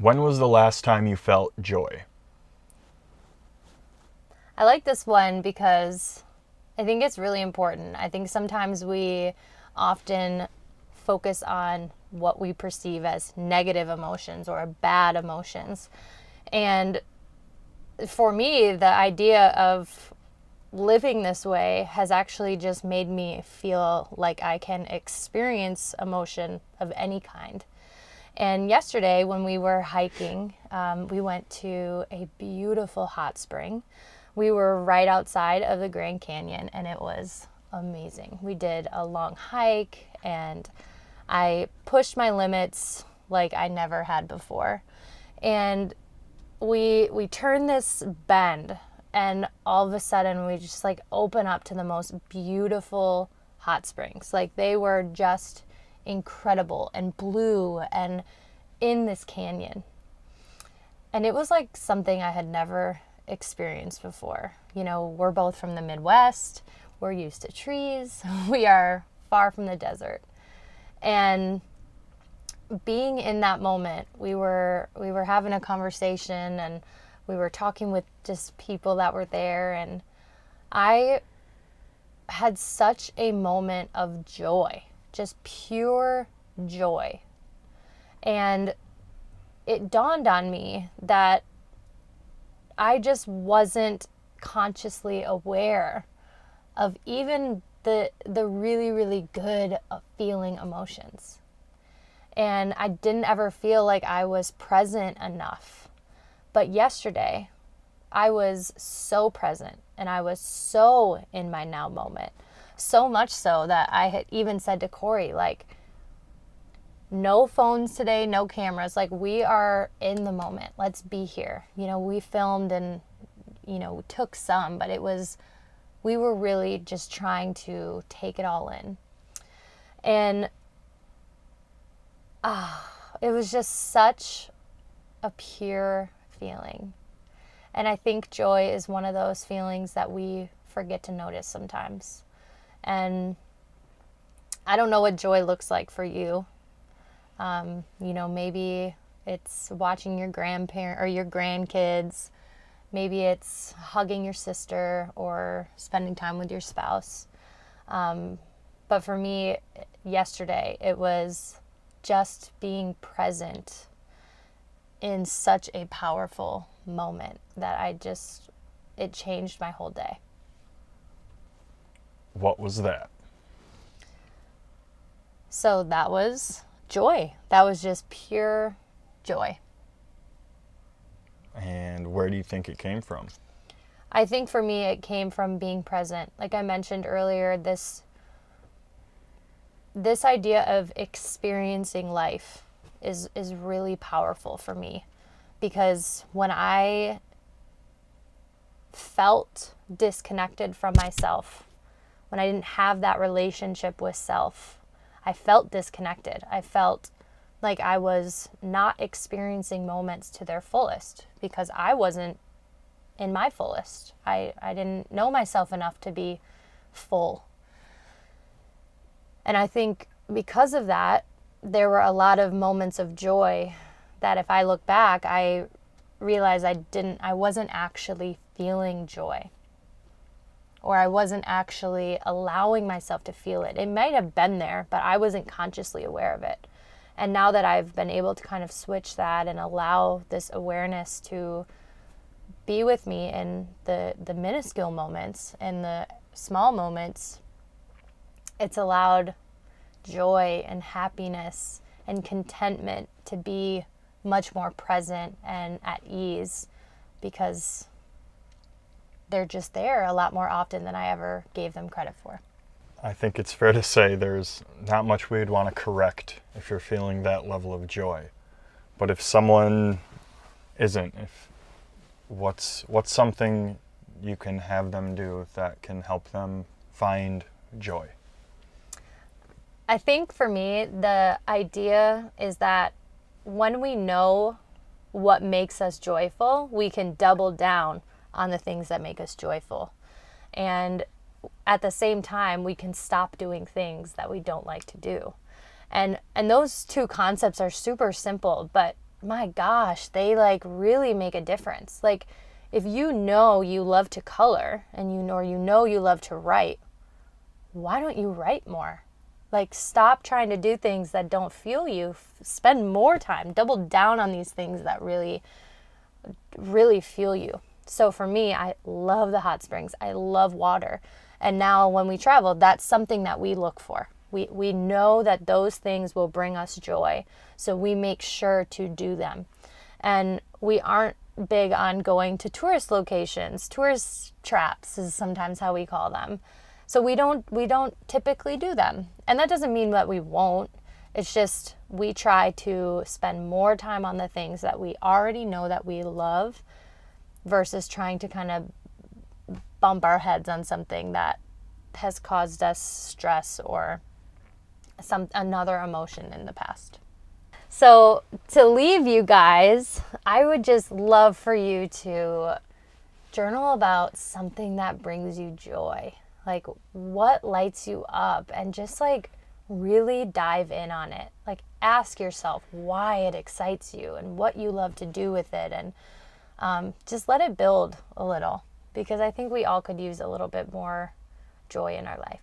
When was the last time you felt joy? I like this one because I think it's really important. I think sometimes we often focus on what we perceive as negative emotions or bad emotions. And for me, the idea of living this way has actually just made me feel like I can experience emotion of any kind. And yesterday, when we were hiking, we went to a beautiful hot spring. We were right outside of the Grand Canyon, and it was amazing. We did a long hike, and I pushed my limits like I never had before. And we turned this bend, and all of a sudden we just like open up to the most beautiful hot springs. Like they were just incredible and blue and in this canyon. And it was like something I had never experienced before. You know, we're both from the Midwest. We're used to trees. We are far from the desert. And being in that moment, we were having a conversation, and we were talking with just people that were there, and I had such a moment of joy, just pure joy. And it dawned on me that I just wasn't consciously aware of even the really, really good feeling emotions. And I didn't ever feel like I was present enough. But yesterday, I was so present, and I was so in my now moment. So much so that I had even said to Corey, like, no phones today, no cameras. Like, we are in the moment. Let's be here. You know, we filmed and, we took some, but we were really just trying to take it all in. And it was just such a pure feeling. And I think joy is one of those feelings that we forget to notice sometimes. And I don't know what joy looks like for you. Maybe it's watching your grandparent or your grandkids. Maybe it's hugging your sister or spending time with your spouse. But for me, yesterday, it was just being present in such a powerful moment that it changed my whole day. What was that? So that was joy. That was just pure joy. And where do you think it came from? I think for me, it came from being present. Like I mentioned earlier, this idea of experiencing life is really powerful for me, because when I felt disconnected from myself, when I didn't have that relationship with self, I felt disconnected. I felt like I was not experiencing moments to their fullest because I wasn't in my fullest. I didn't know myself enough to be full. And I think because of that, there were a lot of moments of joy that if I look back, I realized I wasn't actually feeling joy, or I wasn't actually allowing myself to feel it. It might have been there, but I wasn't consciously aware of it. And now that I've been able to kind of switch that and allow this awareness to be with me in the minuscule moments and the small moments, it's allowed joy and happiness and contentment to be much more present and at ease, because they're just there a lot more often than I ever gave them credit for. I think it's fair to say there's not much we'd want to correct if you're feeling that level of joy. But if someone isn't, what's something you can have them do that can help them find joy? I think for me, the idea is that when we know what makes us joyful, we can double down on the things that make us joyful. And at the same time, we can stop doing things that we don't like to do. And those two concepts are super simple, but my gosh, they like really make a difference. Like if you know you love to color and you know you love to write, why don't you write more? Like stop trying to do things that don't fuel you. Spend more time, double down on these things that really really fuel you. So for me, I love the hot springs. I love water. And now when we travel, that's something that we look for. We know that those things will bring us joy. So we make sure to do them. And we aren't big on going to tourist locations. Tourist traps is sometimes how we call them. So we don't typically do them. And that doesn't mean that we won't. It's just we try to spend more time on the things that we already know that we love versus trying to kind of bump our heads on something that has caused us stress or another emotion in the past. So to leave you guys, I would just love for you to journal about something that brings you joy. Like what lights you up, and just like really dive in on it. Like ask yourself why it excites you and what you love to do with it, and just let it build a little, because I think we all could use a little bit more joy in our life.